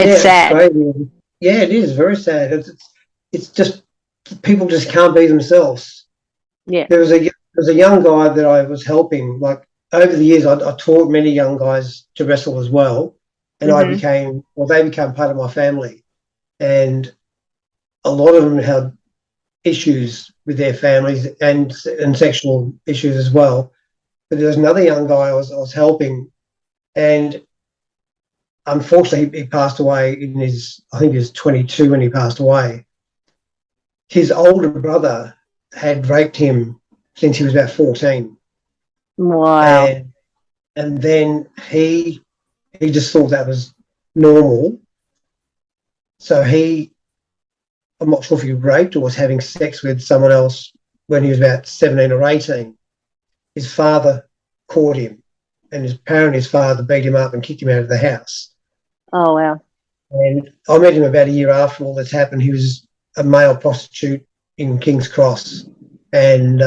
It's sad. It's crazy. Yeah, it is very sad. It's just people just can't be themselves. Yeah. There was a young guy that I was helping. Like over the years, I taught many young guys to wrestle as well, and they became part of my family. And a lot of them had issues with their families and sexual issues as well. But there was another young guy I was helping, and unfortunately, he passed away I think he was 22 when he passed away. His older brother had raped him since he was about 14. Wow. And then he just thought that was normal. So I'm not sure if he raped or was having sex with someone else when he was about 17 or 18. His father caught him, and his father beat him up and kicked him out of the house. Oh, wow. And I met him about a year after all this happened. He was a male prostitute in King's Cross. And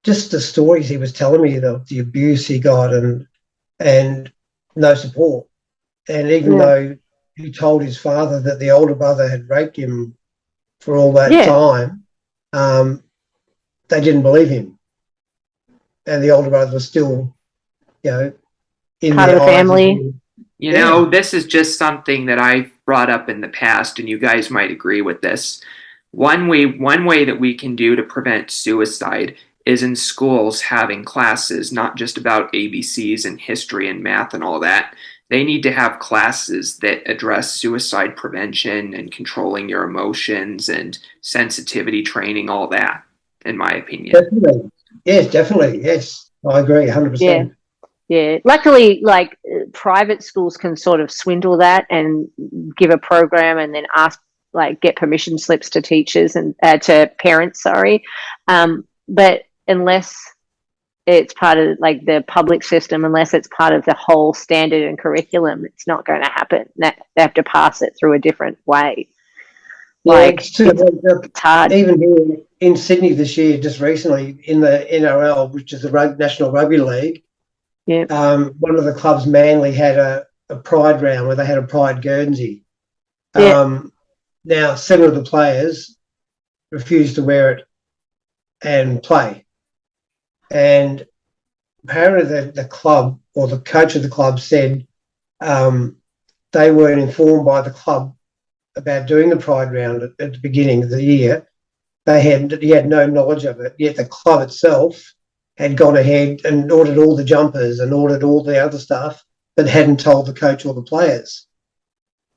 just the stories he was telling me, the abuse he got and no support. And even though he told his father that the older brother had raped him for all that time, they didn't believe him. And the older brother was still, in part of the family. You know, this is just something that I've brought up in the past, and you guys might agree with this. One way that we can do to prevent suicide is in schools having classes, not just about ABCs and history and math and all that. They need to have classes that address suicide prevention and controlling your emotions and sensitivity training, all that, in my opinion. Definitely. Yes, definitely. Yes, I agree 100%. Yeah. Yeah, luckily, like private schools can sort of swindle that and give a program and then get permission slips to teachers and to parents. Sorry, but unless it's part of like the public system, unless it's part of the whole standard and curriculum, it's not going to happen. They have to pass it through a different way. Yeah, it's hard. Even here in Sydney this year, just recently in the NRL, which is the National Rugby League. Yeah. One of the clubs, Manly, had a pride round where they had a pride Guernsey. Now, 7 of the players refused to wear it and play. And apparently the club or the coach of the club said they weren't informed by the club about doing the pride round at the beginning of the year. He had no knowledge of it, yet the club itself had gone ahead and ordered all the jumpers and ordered all the other stuff, but hadn't told the coach or the players.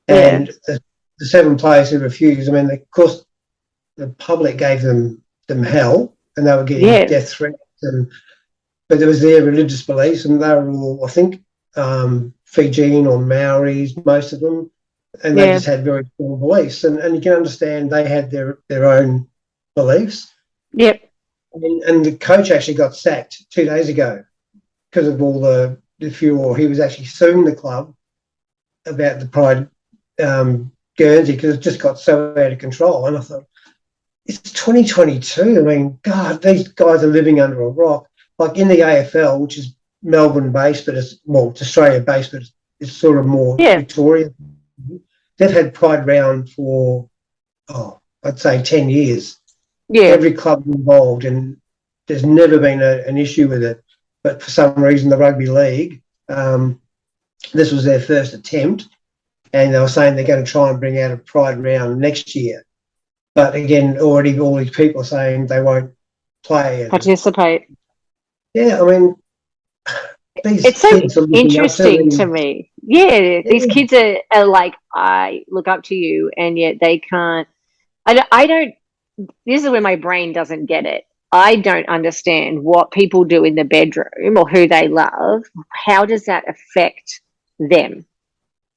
Yeah. And the 7 players who refused, I mean, of course, the public gave them hell, and they were getting death threats. But it was their religious beliefs, and they were all, I think, Fijian or Maoris, most of them, and they just had very strong beliefs. And you can understand they had their own beliefs. Yep. And the coach actually got sacked 2 days ago because of all the furor. He was actually suing the club about the pride Guernsey because it just got so out of control. And I thought, it's 2022. I mean, God, these guys are living under a rock. Like in the AFL, which is Melbourne-based, but it's Australia-based, but it's sort of more Victorian. They've had Pride Round for, I'd say 10 years. Yeah. Every club involved, and there's never been an issue with it. But for some reason, the Rugby League, this was their first attempt, and they were saying they're going to try and bring out a Pride Round next year. But again, already all these people are saying they won't play. Participate. Yeah, I mean, it's so interesting to me. Yeah, these kids are like, I look up to you, and yet they can't. I don't. This is where my brain doesn't get it. I don't understand what people do in the bedroom or who they love. How does that affect them?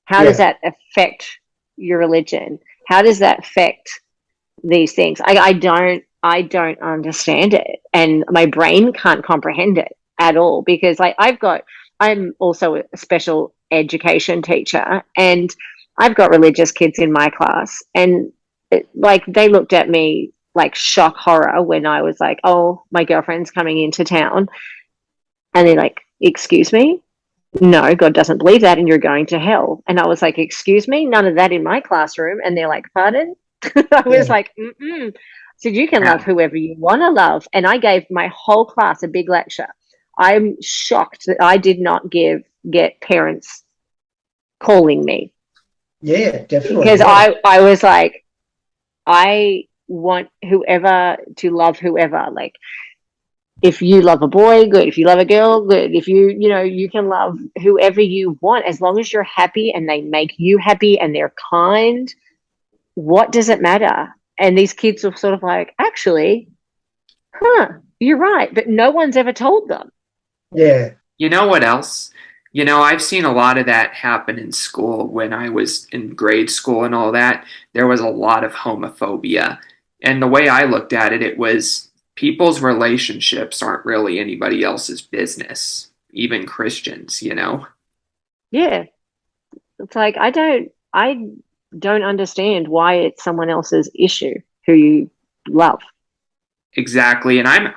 How does that affect your religion? How does that affect these things. I don't understand it, and my brain can't comprehend it at all, because like I'm also a special education teacher, and I've got religious kids in my class, and like they looked at me like shock horror when I was like, "Oh, my girlfriend's coming into town," and they're like, "Excuse me? No, God doesn't believe that, and you're going to hell." And I was like, "Excuse me? None of that in my classroom." And they're like, "Pardon?" I was Yeah. like, "Mm-mm." So you can love Yeah. whoever you want to love. And I gave my whole class a big lecture. I'm shocked that I did not get parents calling me, Yeah, definitely. because Yeah. I was like, I want whoever to love whoever. Like, if you love a boy, good. If you love a girl, good. If you can love whoever you want, as long as you're happy and they make you happy and they're kind. What does it matter? And these kids were sort of like, actually, you're right. But no one's ever told them. Yeah. You know what else? You know, I've seen a lot of that happen in school when I was in grade school and all that. There was a lot of homophobia. And the way I looked at it, it was people's relationships aren't really anybody else's business, even Christians, you know? Yeah. It's like I don't understand why it's someone else's issue who you love. Exactly. And I'm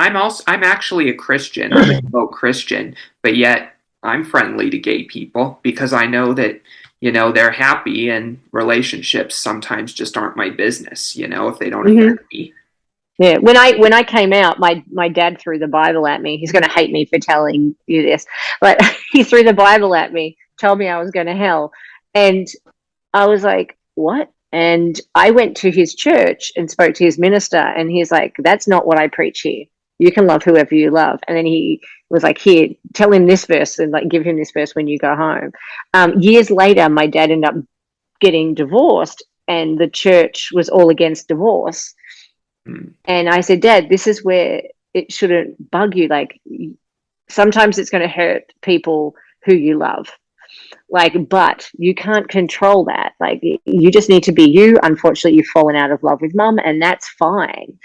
actually a Christian. I'm a devout Christian, but yet I'm friendly to gay people because I know that, you know, they're happy and relationships sometimes just aren't my business, you know, if they don't Mm-hmm. affect me. Yeah, when I came out, my dad threw the Bible at me. He's going to hate me for telling you this, but he threw the Bible at me, told me I was going to hell, and I was like, "What?" And I went to his church and spoke to his minister, and he's like, "That's not what I preach here. You can love whoever you love." And then he was like, "Here, tell him this verse, and like give him this verse when you go home." Years later, my dad ended up getting divorced, and the church was all against divorce. Hmm. And I said, "Dad, this is where it shouldn't bug you. Like, sometimes it's going to hurt people who you love. Like, but you can't control that. Like, you just need to be you. Unfortunately, you've fallen out of love with mum, and that's fine.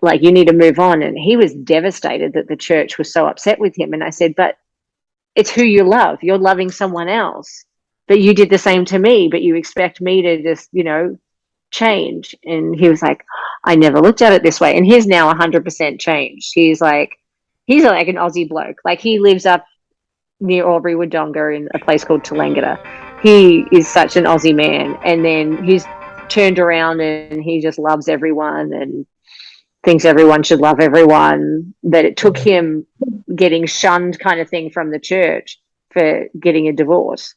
Like, you need to move on." And he was devastated that the church was so upset with him. And I said, "But it's who you love. You're loving someone else. But you did the same to me, but you expect me to just, change." And he was like, "I never looked at it this way." And he's now 100% changed. He's like an Aussie bloke. Like, he lives up near Albury Wodonga in a place called Tallangatta. He is such an Aussie man. And then he's turned around and he just loves everyone and thinks everyone should love everyone. But it took him getting shunned kind of thing from the church for getting a divorce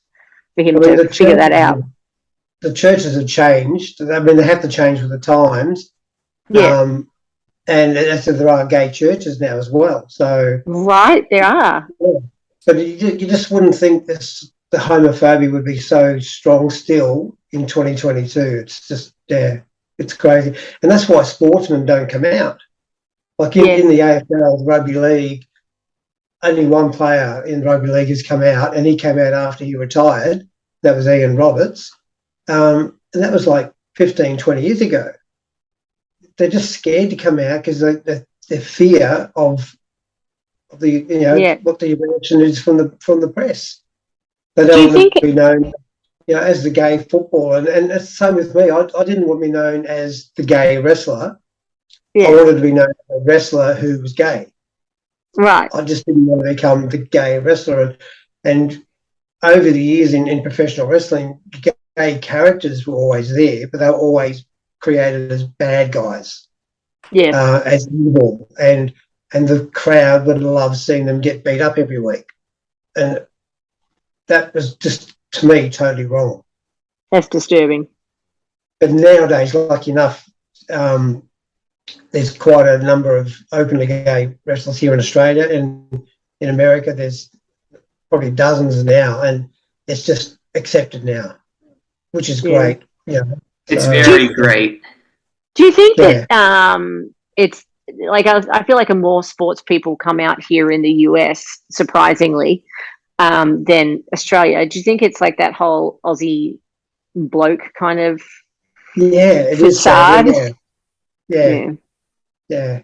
for him I mean, to figure that out. the churches have changed. I mean, they have to change with the times. Yeah. And as there are gay churches now as well. So, Right, there are. yeah. But you just wouldn't think the homophobia would be so strong still in 2022. It's just, yeah, it's crazy. And that's why sportsmen don't come out. Like in the AFL, rugby league, only one player in rugby league has come out, and he came out after he retired. That was Ian Roberts. And that was like 15, 20 years ago. They're just scared to come out because their fear of what the reaction is from the press. They don't want to be known, as the gay footballer. And it's the same with me. I didn't want to be known as the gay wrestler. Yeah. I wanted to be known as a wrestler who was gay. Right. I just didn't want to become the gay wrestler. And over the years in professional wrestling, gay characters were always there, but they were always created as bad guys. Yeah. As evil. And the crowd would love seeing them get beat up every week. And that was just, to me, totally wrong. That's disturbing. But nowadays, lucky enough, there's quite a number of openly gay wrestlers here in Australia, and in America there's probably dozens now, and it's just accepted now, which is great. Yeah, it's very great. Do you think that it's like I feel like more sports people come out here in the US, surprisingly, than Australia? Do you think it's like that whole Aussie bloke kind of it facade? is, Yeah, Yeah. yeah.